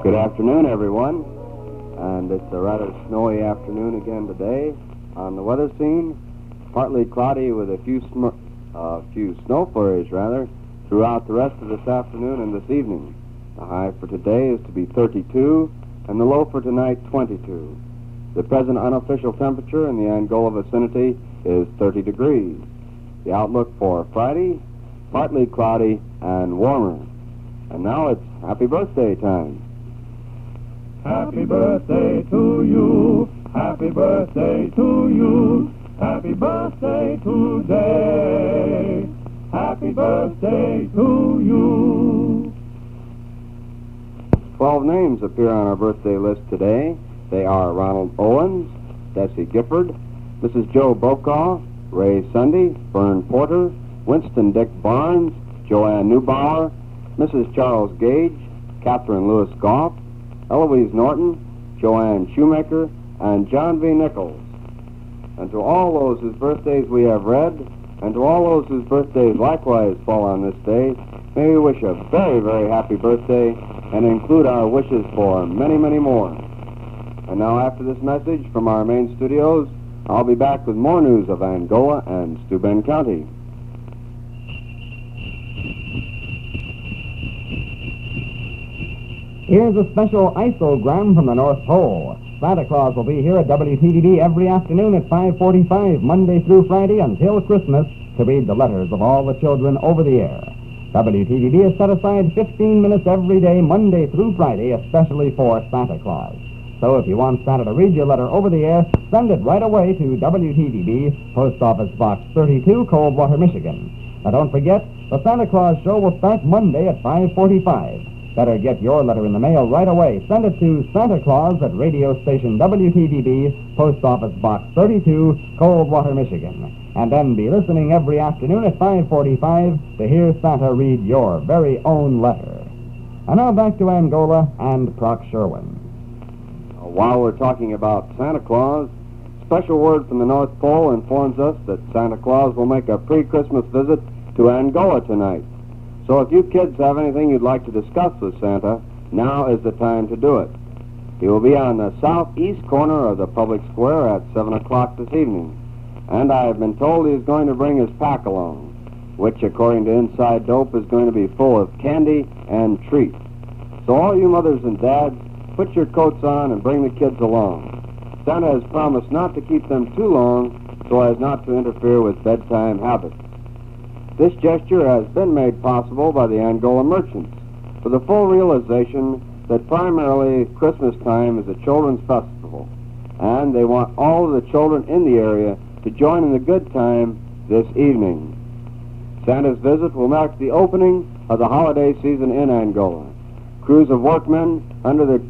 Good afternoon, everyone. And it's a rather snowy afternoon again today. On the weather scene, partly cloudy with a few snow flurries, throughout the rest of this afternoon and this evening. The high for today is to be 32, and the low for tonight, 22. The present unofficial temperature in the Angola vicinity is 30 degrees. The outlook for Friday, partly cloudy and warmer. And now it's happy birthday time. Happy birthday to you, happy birthday to you, happy birthday today, happy birthday to you. 12 names appear on our birthday list today. They are Ronald Owens, Desi Gifford, Mrs. Joe Brokaw, Ray Sunday, Vern Porter, Winston Dick Barnes, Joanne Neubauer, Mrs. Charles Gage, Catherine Lewis Goff, Eloise Norton, Joanne Shoemaker, and John V. Nichols. And to all those whose birthdays we have read, and to all those whose birthdays likewise fall on this day, may we wish a very, very happy birthday and include our wishes for many, many more. And now, after this message from our main studios, I'll be back with more news of Angola and Steuben County. Here's a special isogram from the North Pole. Santa Claus will be here at WTVB every afternoon at 5:45, Monday through Friday until Christmas, to read the letters of all the children over the air. WTVB has set aside 15 minutes every day, Monday through Friday, especially for Santa Claus. So if you want Santa to read your letter over the air, send it right away to WTVB, Post Office Box 32, Coldwater, Michigan. Now don't forget, the Santa Claus show will start Monday at 5:45. Better get your letter in the mail right away. Send it to Santa Claus at radio station WTVB, Post Office Box 32, Coldwater, Michigan. And then be listening every afternoon at 5:45 to hear Santa read your very own letter. And now back to Angola and Proc Sherwin. While we're talking about Santa Claus, special word from the North Pole informs us that Santa Claus will make a pre-Christmas visit to Angola tonight. So if you kids have anything you'd like to discuss with Santa, now is the time to do it. He will be on the southeast corner of the public square at 7 o'clock this evening. And I have been told he is going to bring his pack along, which, according to Inside Dope, is going to be full of candy and treats. So all you mothers and dads, put your coats on and bring the kids along. Santa has promised not to keep them too long so as not to interfere with bedtime habits. This gesture has been made possible by the Angola merchants for the full realization that primarily Christmas time is a children's festival, and they want all of the children in the area to join in the good time this evening. Santa's visit will mark the opening of the holiday season in Angola. Crews of workmen under the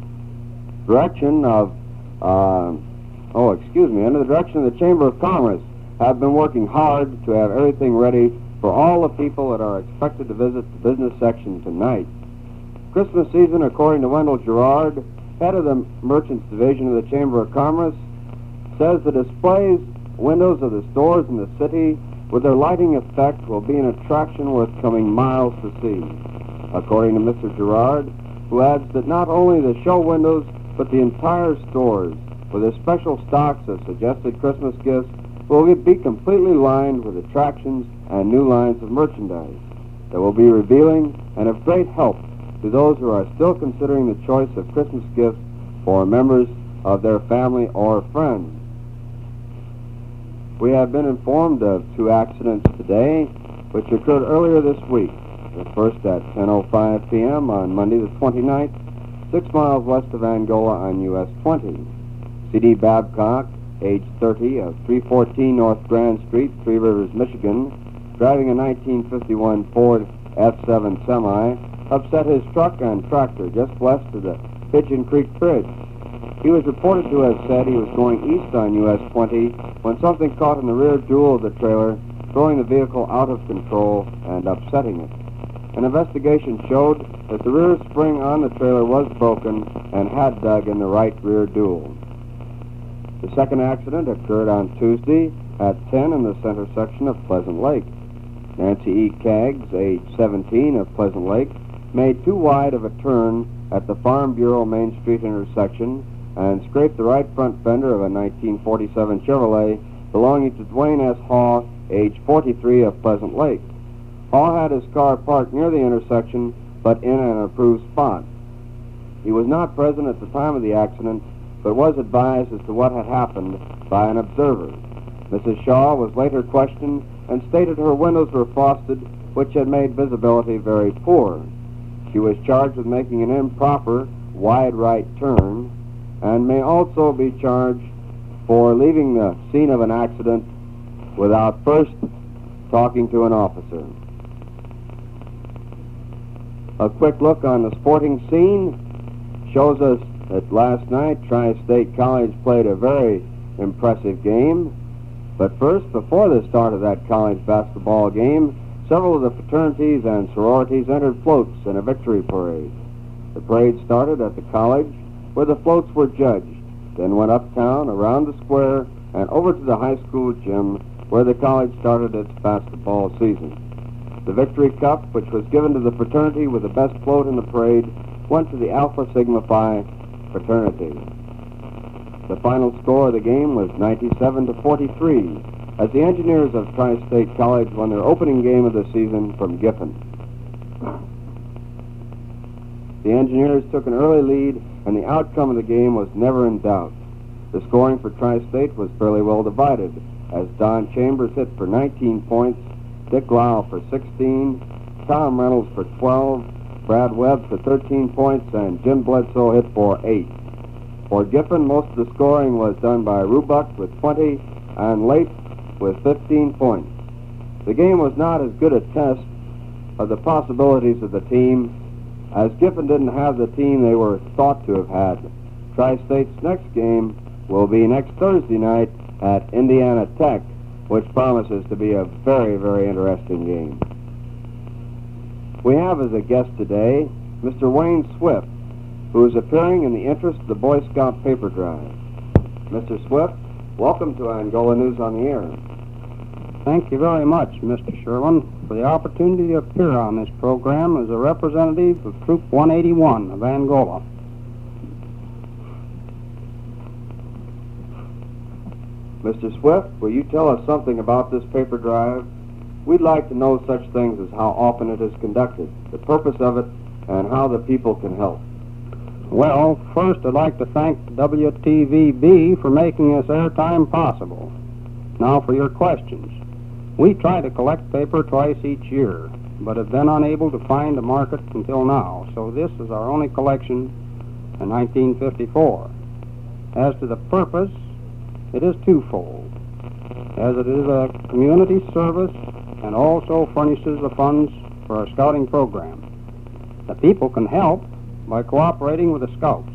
direction of the Chamber of Commerce have been working hard to have everything ready for all the people that are expected to visit the business section tonight. Christmas season, according to Wendell Gerard, head of the Merchants Division of the Chamber of Commerce, says the displays, windows of the stores in the city, with their lighting effect, will be an attraction worth coming miles to see. According to Mr. Gerard, who adds that not only the show windows, but the entire stores, with their special stocks of suggested Christmas gifts, will be completely lined with attractions and new lines of merchandise that will be revealing and of great help to those who are still considering the choice of Christmas gifts for members of their family or friends. We have been informed of 2 accidents today, which occurred earlier this week. The first at 10:05 p.m. on Monday the 29th, 6 miles west of Angola on US 20. C.D. Babcock, age 30, of 314 North Grand Street, Three Rivers, Michigan, driving a 1951 Ford F7 semi, upset his truck and tractor just west of the Pigeon Creek Bridge. He was reported to have said he was going east on US 20 when something caught in the rear dual of the trailer, throwing the vehicle out of control and upsetting it. An investigation showed that the rear spring on the trailer was broken and had dug in the right rear dual. The second accident occurred on Tuesday at 10 in the center section of Pleasant Lake. Nancy E. Kaggs, age 17, of Pleasant Lake, made too wide of a turn at the Farm Bureau Main Street intersection and scraped the right front fender of a 1947 Chevrolet belonging to Dwayne S. Haw, age 43, of Pleasant Lake. Haw had his car parked near the intersection, but in an approved spot. He was not present at the time of the accident, but was advised as to what had happened by an observer. Mrs. Shaw was later questioned and stated her windows were frosted, which had made visibility very poor. She was charged with making an improper wide right turn and may also be charged for leaving the scene of an accident without first talking to an officer. A quick look on the sporting scene shows us that last night Tri-State College played a very impressive game. But first, before the start of that college basketball game, several of the fraternities and sororities entered floats in a victory parade. The parade started at the college, where the floats were judged, then went uptown, around the square, and over to the high school gym, where the college started its basketball season. The Victory Cup, which was given to the fraternity with the best float in the parade, went to the Alpha Sigma Phi fraternity. The final score of the game was 97-43, as the Engineers of Tri-State College won their opening game of the season from Giffen. The Engineers took an early lead, and the outcome of the game was never in doubt. The scoring for Tri-State was fairly well divided, as Don Chambers hit for 19 points, Dick Lyle for 16, Tom Reynolds for 12, Brad Webb for 13 points, and Jim Bledsoe hit for 8. For Giffen, most of the scoring was done by Rubuck with 20 and Late with 15 points. The game was not as good a test of the possibilities of the team, as Giffen didn't have the team they were thought to have had. Tri-State's next game will be next Thursday night at Indiana Tech, which promises to be a very, very interesting game. We have as a guest today Mr. Wayne Swift, who is appearing in the interest of the Boy Scout paper drive. Mr. Swift, welcome to Angola News on the Air. Thank you very much, Mr. Sherwin, for the opportunity to appear on this program as a representative of Troop 181 of Angola. Mr. Swift, will you tell us something about this paper drive? We'd like to know such things as how often it is conducted, the purpose of it, and how the people can help. Well, first I'd like to thank WTVB for making this airtime possible. Now for your questions. We try to collect paper twice each year, but have been unable to find a market until now, so this is our only collection in 1954. As to the purpose, it is twofold, as it is a community service and also furnishes the funds for our scouting program. The people can help by cooperating with the scouts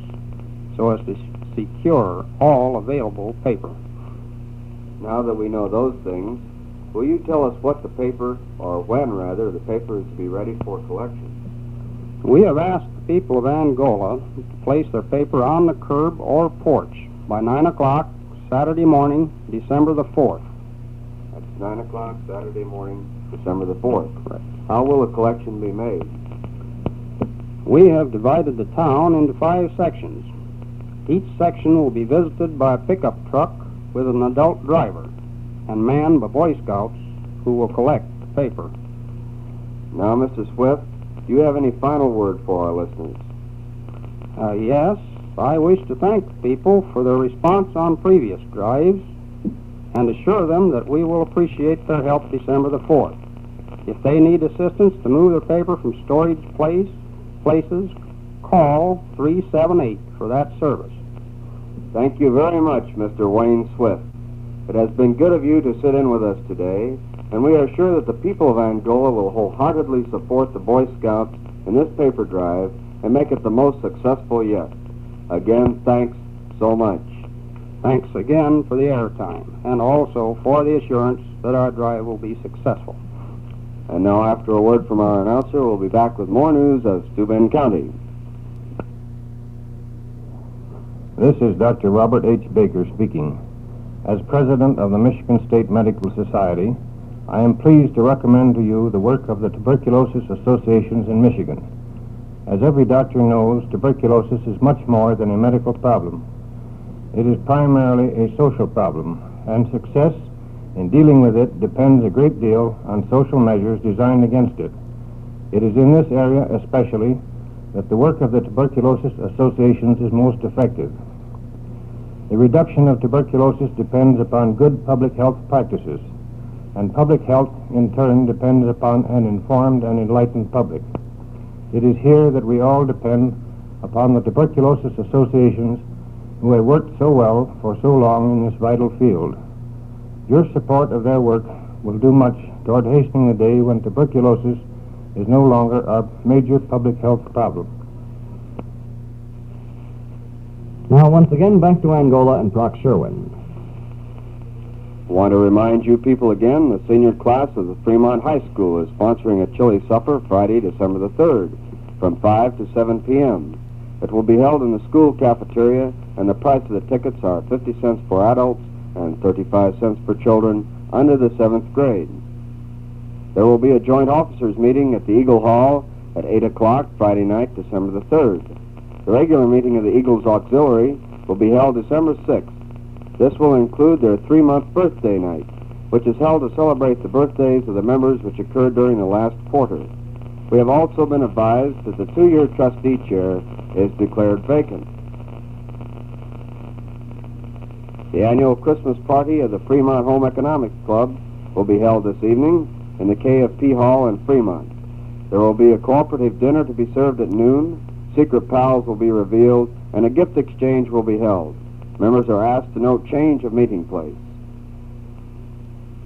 so as to secure all available paper. Now that we know those things, will you tell us what the paper, or when rather, the paper is to be ready for collection? We have asked the people of Angola to place their paper on the curb or porch by 9 o'clock Saturday morning, December the 4th. That's 9 o'clock Saturday morning, December the 4th. Correct. How will a collection be made? We have divided the town into 5 sections. Each section will be visited by a pickup truck with an adult driver and manned by Boy Scouts who will collect the paper. Now, Mr. Swift, do you have any final word for our listeners? Yes, I wish to thank the people for their response on previous drives and assure them that we will appreciate their help December the 4th. If they need assistance to move their paper from storage places, call 378 for that service. Thank you very much, Mr. Wayne Swift. It has been good of you to sit in with us today, and we are sure that the people of Angola will wholeheartedly support the Boy Scouts in this paper drive and make it the most successful yet. Again, thanks so much. Thanks again for the airtime and also for the assurance that our drive will be successful. And now, after a word from our announcer, we'll be back with more news of Steuben County. This is Dr. Robert H. Baker speaking. As president of the Michigan State Medical Society, I am pleased to recommend to you the work of the tuberculosis associations in Michigan. As every doctor knows, tuberculosis is much more than a medical problem. It is primarily a social problem, and success in dealing with it depends a great deal on social measures designed against it. It is in this area especially that the work of the tuberculosis associations is most effective. The reduction of tuberculosis depends upon good public health practices, and public health in turn depends upon an informed and enlightened public. It is here that we all depend upon the tuberculosis associations who have worked so well for so long in this vital field. Your support of their work will do much toward hastening the day when tuberculosis is no longer a major public health problem. Now, once again, back to Angola and Brock Sherwin. I want to remind you people again, the senior class of the Fremont High School is sponsoring a chili supper Friday, December the 3rd, from 5 to 7 p.m. It will be held in the school cafeteria, and the price of the tickets are 50 cents for adults and 35 cents for children under the 7th grade. There will be a joint officers meeting at the Eagle Hall at 8 o'clock Friday night, December the 3rd. The regular meeting of the Eagles Auxiliary will be held December 6th. This will include their 3-month birthday night, which is held to celebrate the birthdays of the members which occurred during the last quarter. We have also been advised that the 2-year trustee chair is declared vacant. The annual Christmas party of the Fremont Home Economics Club will be held this evening in the KFP Hall in Fremont. There will be a cooperative dinner to be served at noon, secret pals will be revealed, and a gift exchange will be held. Members are asked to note change of meeting place.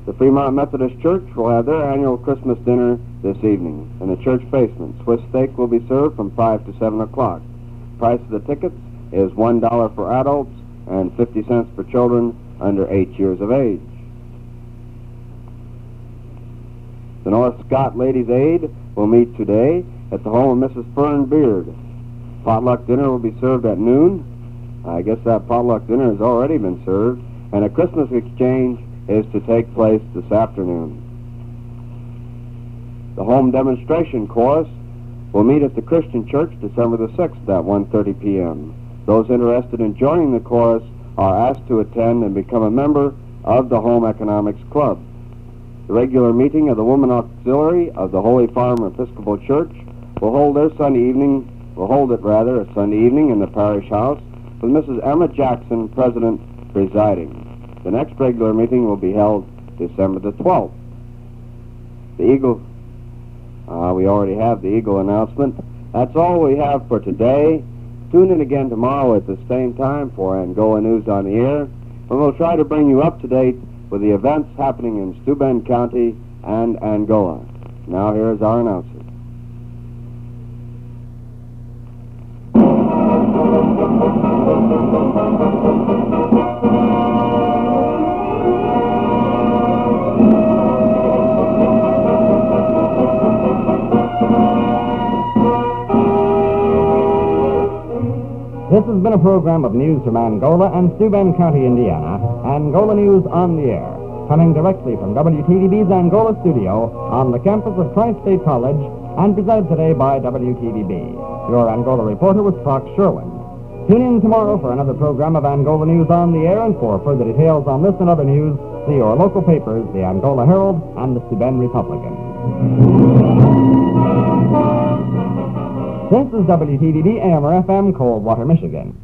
The Fremont Methodist Church will have their annual Christmas dinner this evening in the church basement. Swiss steak will be served from 5 to 7 o'clock. Price of the tickets is $1 for adults and 50 cents for children under 8 years of age. The North Scott Ladies' Aid will meet today at the home of Mrs. Fern Beard. Potluck dinner will be served at noon. I guess that potluck dinner has already been served, and a Christmas exchange is to take place this afternoon. The home demonstration chorus will meet at the Christian Church December the 6th at 1:30 p.m. Those interested in joining the chorus are asked to attend and become a member of the Home Economics Club. The regular meeting of the Woman Auxiliary of the Holy Farm Episcopal Church will hold a Sunday evening in the parish house with Mrs. Emma Jackson, President, presiding. The next regular meeting will be held December the 12th. The Eagle, we already have the Eagle announcement. That's all we have for today. Tune in again tomorrow at the same time for Angola News on the Air, and we'll try to bring you up to date with the events happening in Steuben County and Angola. Now here is our announcer. This has been a program of news from Angola and Steuben County, Indiana, Angola News on the Air, coming directly from WTVB's Angola studio on the campus of Tri-State College and presented today by WTVB. Your Angola reporter was Brock Sherwin. Tune in tomorrow for another program of Angola News on the Air, and for further details on this and other news, see your local papers, the Angola Herald and the Steuben Republican. This is WTVB AM or FM, Coldwater, Michigan.